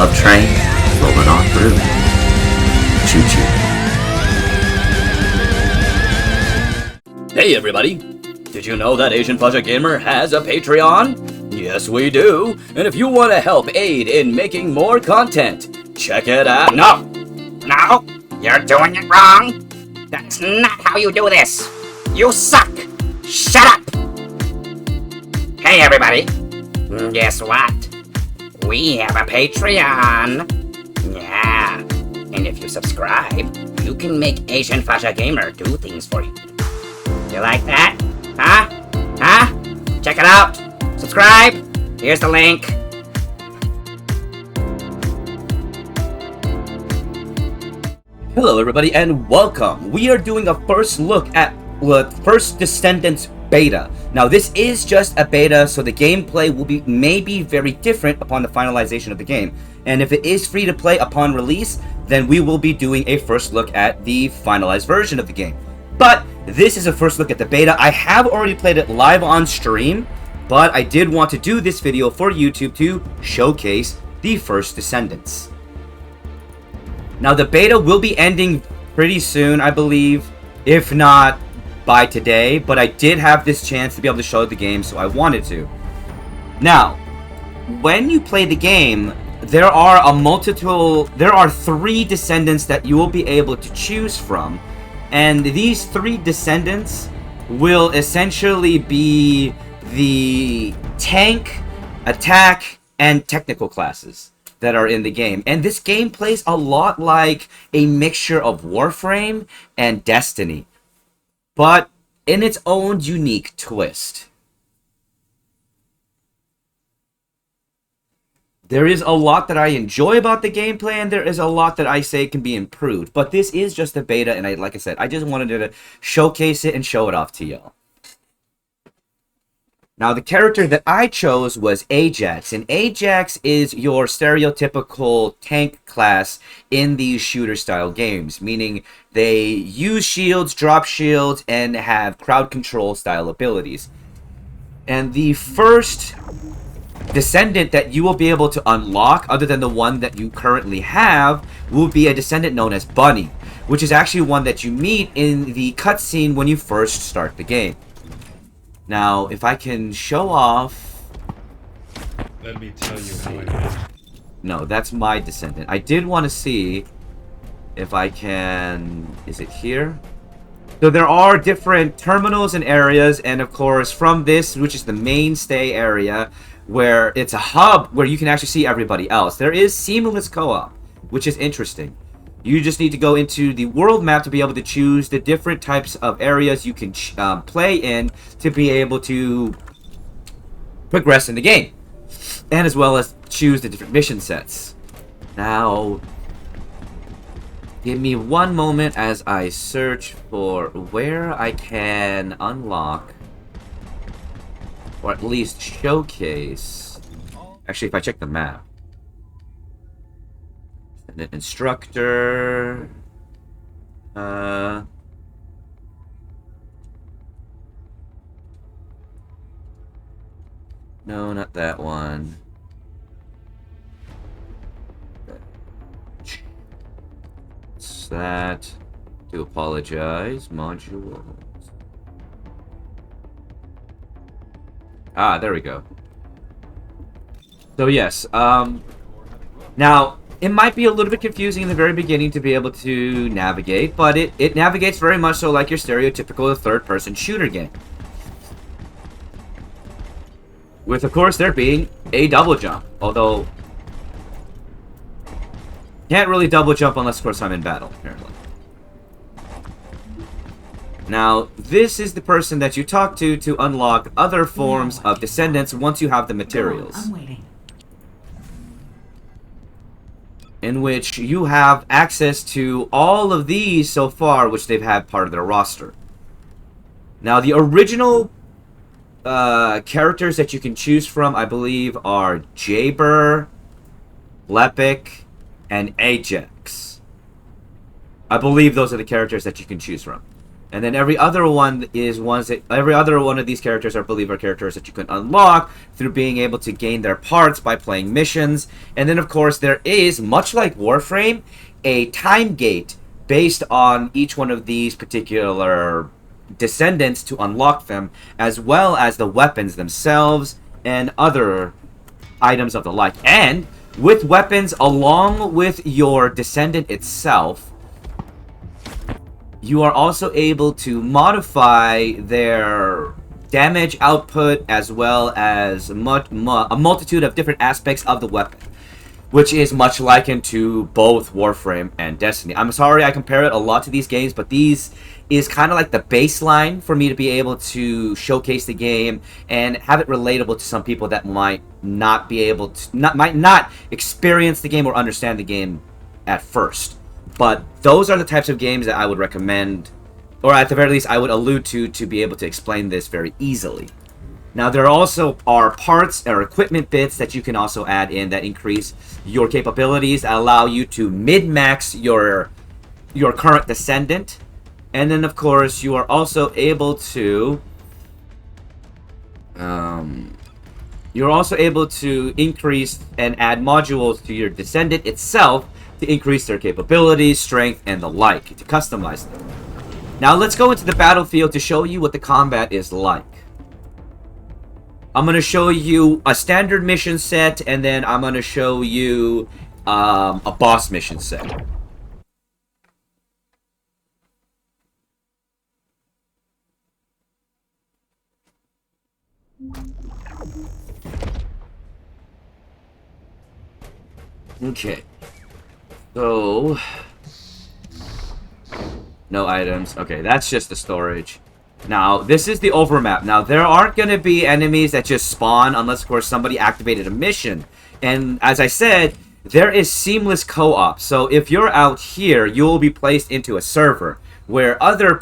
love train rolling on through. Choo choo. Hey everybody! Did you know that asianfahzagamer has a Patreon? Yes we do, and if you want to help aid in making more content, check it out. No! No! You're doing it wrong! That's not how you do this! You suck! Shut up! Hey everybody! Guess what? We have a Patreon! Yeah! And if you subscribe, you can make asianfahzagamer do things for you. You like that? Huh? Huh? Check it out! Subscribe! Here's the link! Hello everybody and welcome! We are doing a first look at First Descendant's beta. Now this is just a beta, so the gameplay will be maybe very different upon the finalization of the game. And if it is free to play upon release, then we will be doing a first look at the finalized version of the game. But this is a first look at the beta. I have already played it live on stream, but I did want to do this video for YouTube to showcase the First Descendants. Now the beta will be ending pretty soon, I believe, if not by today, but I did have this chance to be able to show the game, so I wanted to. Now, when you play the game, there are three descendants that you will be able to choose from, and these three descendants will essentially be the tank, attack, and technical classes that are in the game. And this game plays a lot like a mixture of Warframe and Destiny, but in its own unique twist. There is a lot that I enjoy about the gameplay, and there is a lot that I say can be improved. But this is just a beta, and like I said, I just wanted to showcase it and show it off to y'all. Now, the character that I chose was Ajax, and Ajax is your stereotypical tank class in these shooter-style games, meaning they use shields, drop shields, and have crowd control-style abilities. And the first descendant that you will be able to unlock, other than the one that you currently have, will be a descendant known as Bunny, which is actually one that you meet in the cutscene when you first start the game. Now, if I can show off... Let me tell you how I did. No, that's my descendant. I did want to see if I can... Is it here? So there are different terminals and areas, and of course from this, which is the mainstay area, where it's a hub where you can actually see everybody else. There is seamless co-op, which is interesting. You just need to go into the world map to be able to choose the different types of areas you can play in to be able to progress in the game. And as well as choose the different mission sets. Now, give me one moment as I search for where I can unlock, or at least showcase. Actually, if I check the map. An instructor. No, not that one. What's that? Do apologize. Modules. Ah, there we go. So yes, now it might be a little bit confusing in the very beginning to be able to navigate, but it navigates very much so like your stereotypical third-person shooter game. With, of course, there being a double jump, although can't really double jump unless, of course, I'm in battle, apparently. Now, this is the person that you talk to unlock other forms of descendants once you have the materials. I'm waiting. In which you have access to all of these so far, which they've had part of their roster. Now, the original characters that you can choose from, I believe, are Jaber, Lepic, and Ajax. I believe those are the characters that you can choose from. And then every other one of these characters, I believe, are characters that you can unlock through being able to gain their parts by playing missions. And then, of course, there is, much like Warframe, a time gate based on each one of these particular descendants to unlock them, as well as the weapons themselves and other items of the like. And with weapons along with your descendant itself, you are also able to modify their damage output as well as a multitude of different aspects of the weapon, which is much likened to both Warframe and Destiny. I'm sorry I compare it a lot to these games, but these is kind of like the baseline for me to be able to showcase the game and have it relatable to some people that might not be able to, might not experience the game or understand the game at first. But those are the types of games that I would recommend, or at the very least I would allude to be able to explain this very easily. Now, there also are parts or equipment bits that you can also add in that increase your capabilities, that allow you to min-max your current descendant. And then, of course, you are also able to increase and add modules to your descendant itself to increase their capabilities, strength, and the like, to customize them. Now, let's go into the battlefield to show you what the combat is like. I'm going to show you a standard mission set, and then I'm going to show you a boss mission set. Okay. So, no items. Okay, that's just the storage. Now, this is the overmap. Now, there aren't going to be enemies that just spawn unless, of course, somebody activated a mission. And as I said, there is seamless co-op. So if you're out here, you will be placed into a server where other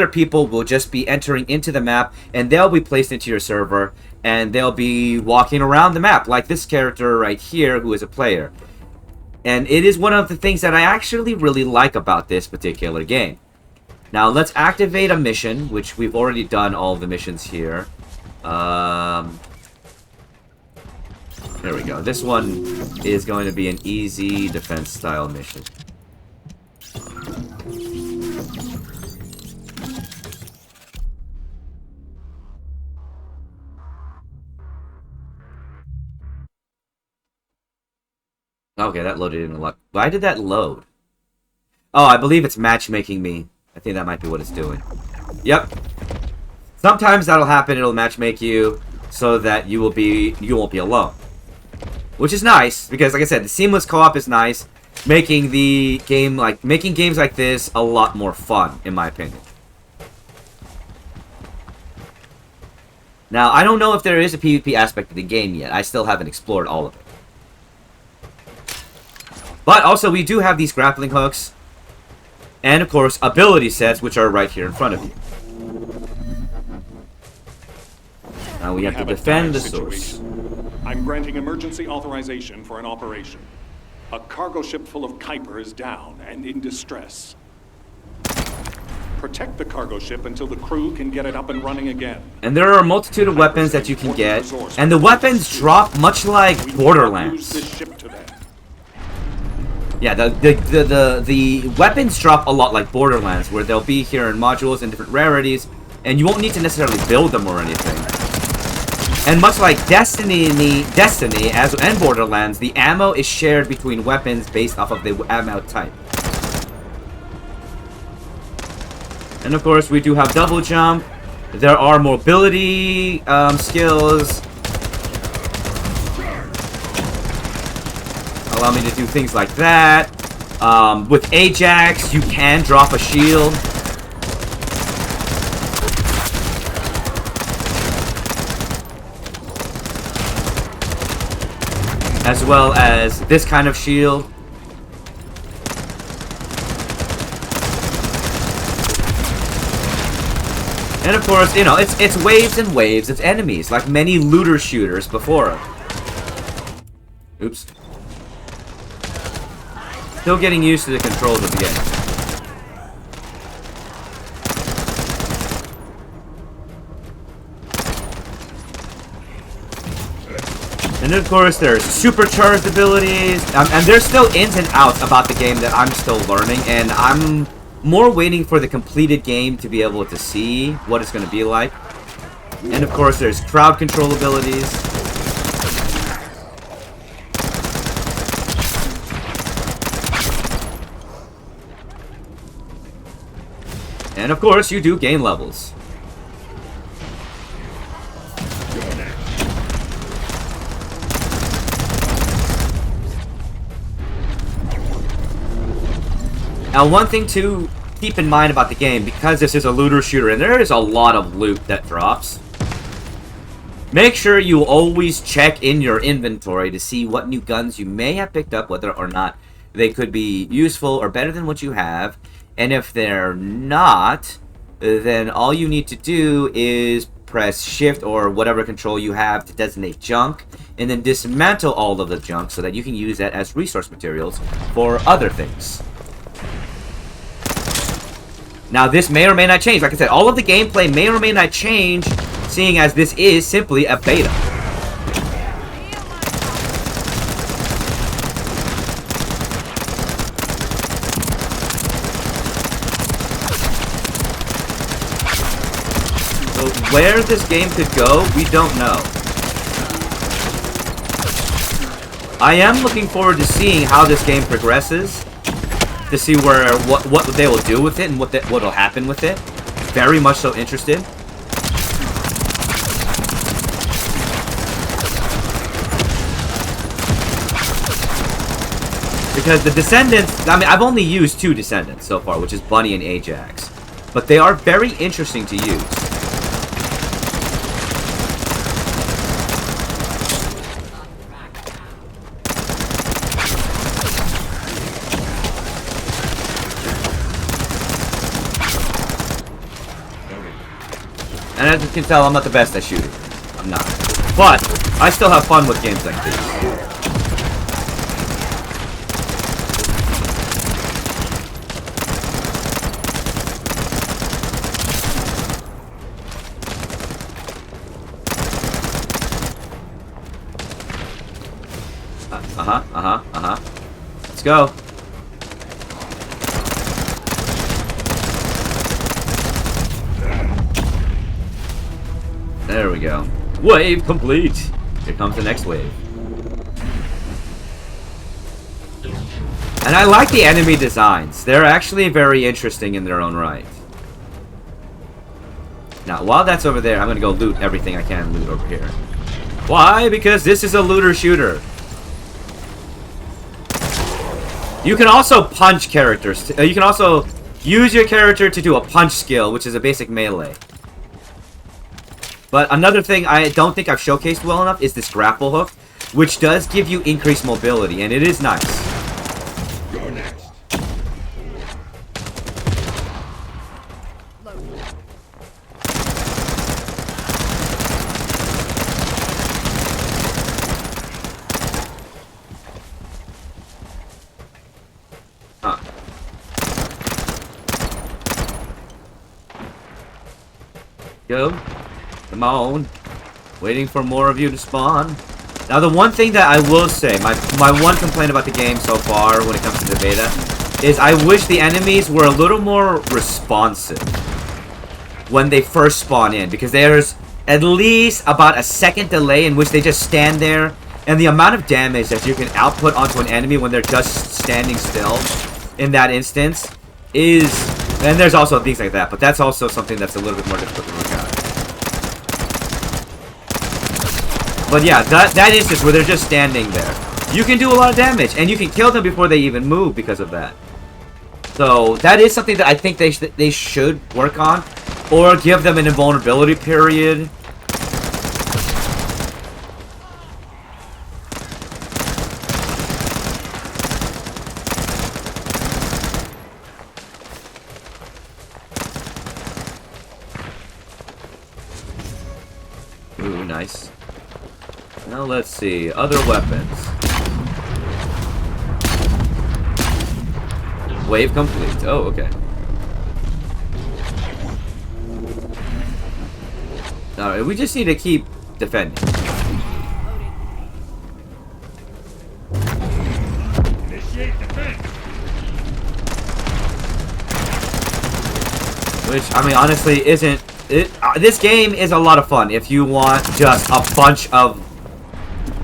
people will just be entering into the map, and they'll be placed into your server, and they'll be walking around the map, like this character right here, who is a player. And it is one of the things that I actually really like about this particular game. Now, let's activate a mission, which we've already done all the missions here. There we go. This one is going to be an easy defense style mission. Okay, that loaded in a lot. Why did that load? Oh, I believe it's matchmaking me. I think that might be what it's doing. Yep. Sometimes that'll happen. It'll matchmake you so that you won't be alone. Which is nice because, like I said, the seamless co-op is nice, making games like this a lot more fun, in my opinion. Now, I don't know if there is a PvP aspect of the game yet. I still haven't explored all of it. But also, we do have these grappling hooks. And, of course, ability sets, which are right here in front of you. Now we have to defend the source. I'm granting emergency authorization for an operation. A cargo ship full of Kuiper is down and in distress. Protect the cargo ship until the crew can get it up and running again. And there are a multitude of weapons that you can get. And the weapons drop much like Borderlands. Use this ship to them. Yeah, the weapons drop a lot like Borderlands, where they'll be here in modules and different rarities, and you won't need to necessarily build them or anything. And much like Destiny and Borderlands, the ammo is shared between weapons based off of the ammo type. And of course, we do have double jump. There are mobility skills. Allow me to do things like that. With Ajax, you can drop a shield. As well as this kind of shield. And of course, you know, it's waves and waves. It's enemies, like many looter shooters before. Oops. Still getting used to the controls of the game. And of course, there's supercharged abilities, and there's still ins and outs about the game that I'm still learning, and I'm more waiting for the completed game to be able to see what it's going to be like. And of course, there's crowd control abilities. And of course, you do gain levels. Now, one thing to keep in mind about the game, because this is a looter shooter and there is a lot of loot that drops, make sure you always check in your inventory to see what new guns you may have picked up, whether or not they could be useful or better than what you have. And if they're not, then all you need to do is press shift or whatever control you have to designate junk, and then dismantle all of the junk so that you can use that as resource materials for other things. Now, this may or may not change. Like I said, all of the gameplay may or may not change, seeing as this is simply a beta. So, where this game could go, we don't know. I am looking forward to seeing how this game progresses, to see what they will do with it and what will happen with it. Very much so interested. Because the Descendants, I mean, I've only used 2 Descendants so far, which is Bunny and Ajax. But they are very interesting to use. And as you can tell, I'm not the best at shooting. I'm not. But I still have fun with games like this. Let's go. There we go. Wave complete. Here comes the next wave. And I like the enemy designs. They're actually very interesting in their own right. Now, while that's over there, I'm going to go loot everything I can loot over here. Why? Because this is a looter shooter. You can also punch characters. You can also use your character to do a punch skill, which is a basic melee. But another thing I don't think I've showcased well enough is this grapple hook, which does give you increased mobility, and it is nice. You're next. Go. Come on. Waiting for more of you to spawn. Now, the one thing that I will say, my one complaint about the game so far when it comes to the beta, is I wish the enemies were a little more responsive when they first spawn in, because there's at least about a second delay in which they just stand there, and the amount of damage that you can output onto an enemy when they're just standing still in that instance is... And there's also things like that, but that's also something that's a little bit more difficult to look at. But yeah, that instance where they're just standing there, you can do a lot of damage, and you can kill them before they even move because of that. So that is something that I think they should work on, or give them an invulnerability period. Ooh, nice. Now let's see, other weapons. Wave complete. Oh, okay. Alright, we just need to keep defending. Which, I mean, honestly, isn't... this game is a lot of fun if you want just a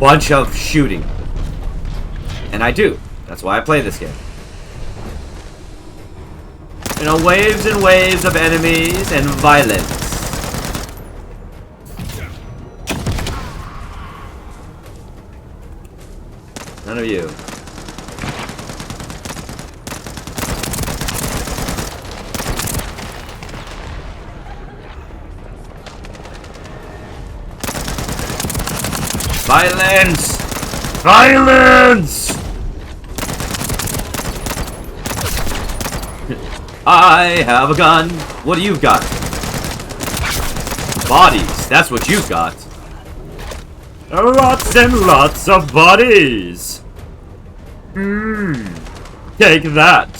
bunch of shooting. And I do. That's why I play this game. You know, waves and waves of enemies and violence. None of you. Violence! Violence! I have a gun. What do you got? Bodies. That's what you've got. Lots and lots of bodies. Take that.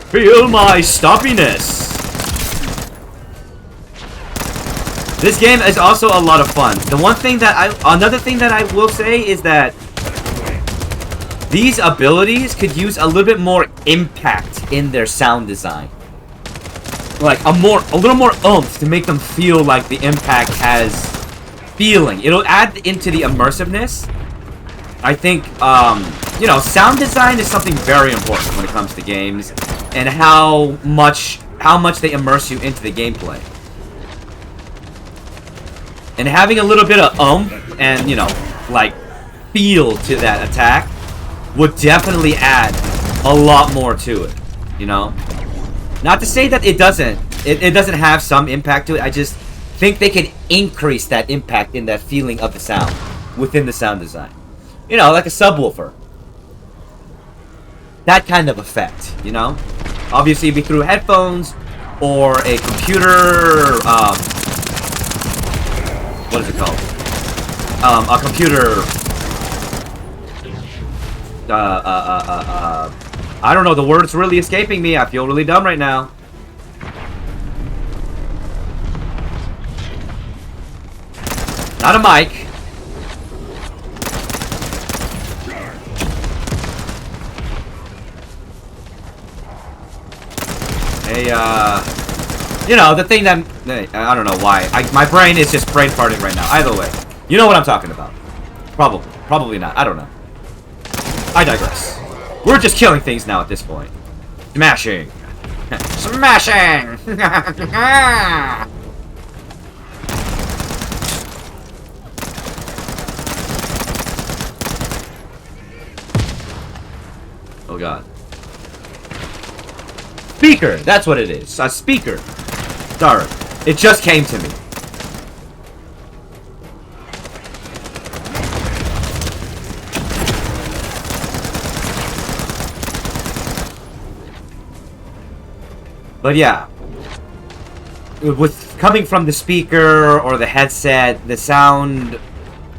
Feel my stompiness. This game is also a lot of fun. Another thing that I will say is that these abilities could use a little bit more impact in their sound design. Like a little more oomph to make them feel like the impact has feeling. It'll add into the immersiveness. I think, you know, sound design is something very important when it comes to games, and how much they immerse you into the gameplay. And having a little bit of oomph and, you know, like, feel to that attack would definitely add a lot more to it, you know? Not to say that it doesn't have some impact to it, I just think they can increase that impact in that feeling of the sound within the sound design. You know, like a subwoofer. That kind of effect, you know? Obviously, it'd be through headphones or a computer, what is it called? A computer... I don't know, the word's really escaping me. I feel really dumb right now. Not a mic. You know, the thing that... I don't know why. My brain is just brain farting right now. Either way. You know what I'm talking about. Probably. Probably not. I don't know. I digress. We're just killing things now at this point. Smashing. Smashing! Oh god. Speaker! That's what it is. A speaker. Sorry. It just came to me. But yeah, with coming from the speaker or the headset, the sound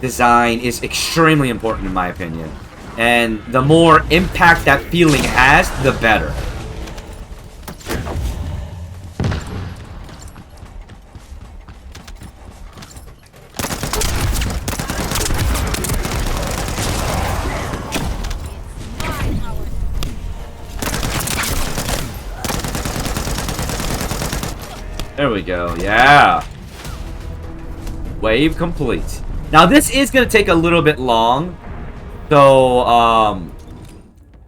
design is extremely important in my opinion. And the more impact that feeling has, the better. There we go, yeah. Wave complete. Now this is going to take a little bit long. So,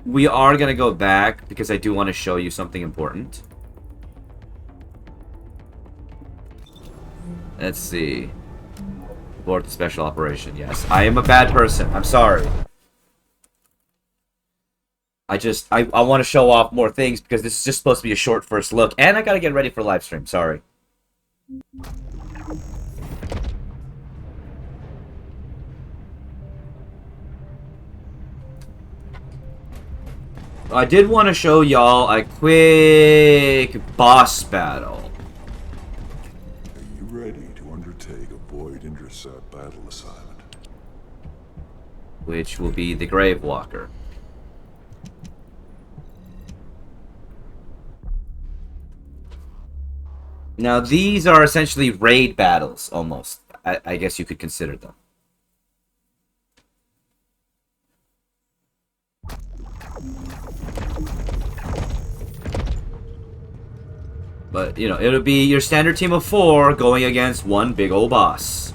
we are going to go back because I do want to show you something important. Let's see. Abort the special operation, yes. I am a bad person, I'm sorry. I want to show off more things because this is just supposed to be a short first look. And I gotta get ready for live stream, sorry. I did want to show y'all a quick boss battle. Are you ready to undertake a void intercept battle assignment? Which will be the Grave Walker. Now, these are essentially raid battles, almost. I guess you could consider them. But, you know, it'll be your standard team of 4 going against one big old boss.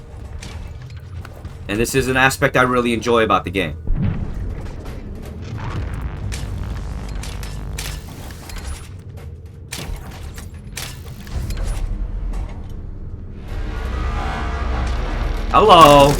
And this is an aspect I really enjoy about the game. Hello!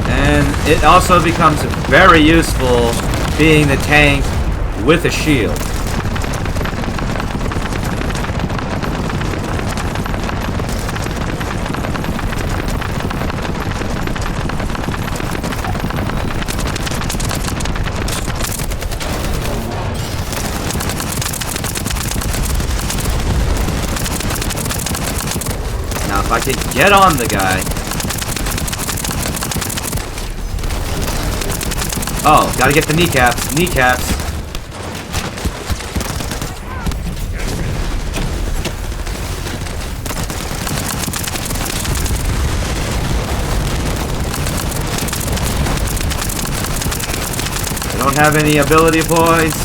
And it also becomes very useful being the tank with a shield. Now if I could get on the guy. Oh, gotta get the kneecaps. Kneecaps. I don't have any ability points.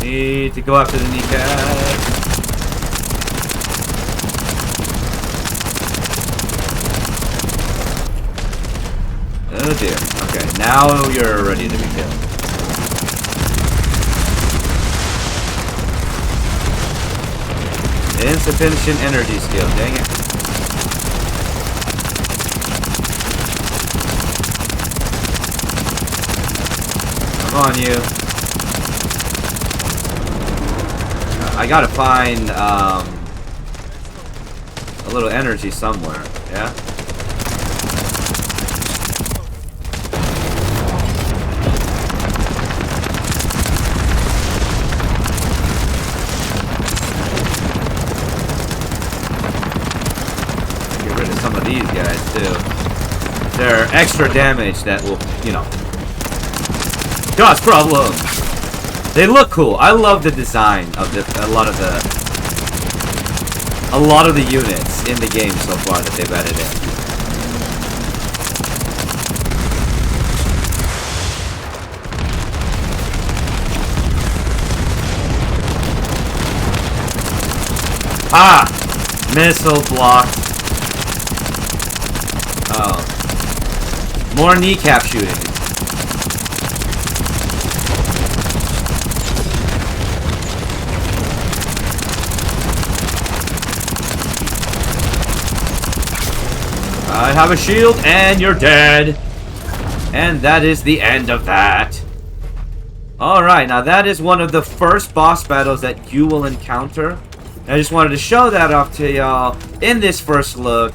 Need to go after the kneecap. Oh dear. Okay, now you're ready to be killed. Insufficient energy skill, dang it. Come on, you. I gotta find a little energy somewhere, yeah? Get rid of some of these guys too. They're extra damage that will, you know, cause problems. They look cool. I love the design of a lot of the units in the game so far that they've added in. Ah! Missile blocked. Oh. More kneecap shooting. I have a shield, and you're dead. And that is the end of that. Alright, now that is one of the first boss battles that you will encounter. And I just wanted to show that off to y'all in this first look,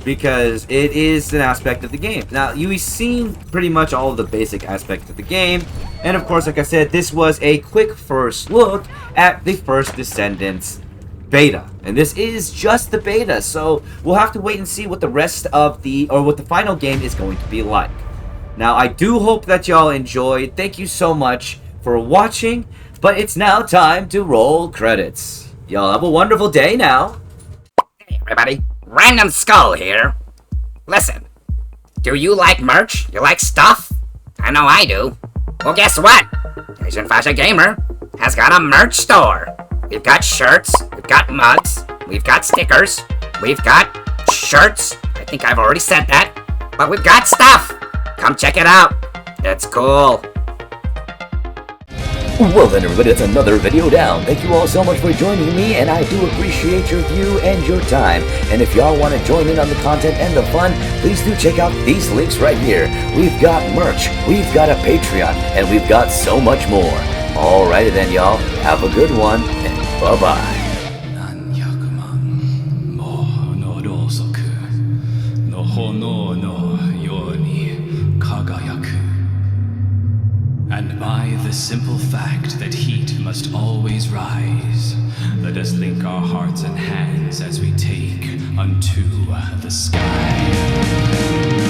because it is an aspect of the game. Now, you've seen pretty much all of the basic aspects of the game. And of course, like I said, this was a quick first look at the First Descendants beta, and this is just the beta, so we'll have to wait and see what the rest of what the final game is going to be like. Now, I do hope that y'all enjoyed. Thank you so much for watching, but it's now time to roll credits. Y'all have a wonderful day now. Hey everybody, Random Skull here. Listen, do you like merch? You like stuff? I know I do. Well, guess what? asianfahzagamer has got a merch store. We've got shirts, we've got mugs, we've got stickers, we've got shirts. I think I've already said that. But we've got stuff. Come check it out. It's cool. Well then everybody, that's another video down. Thank you all so much for joining me, and I do appreciate your view and your time. And if y'all want to join in on the content and the fun, please do check out these links right here. We've got merch, we've got a Patreon, and we've got so much more. Alrighty then y'all, have a good one, and bye-bye. And by the simple fact that heat must always rise, let us link our hearts and hands as we take unto the sky.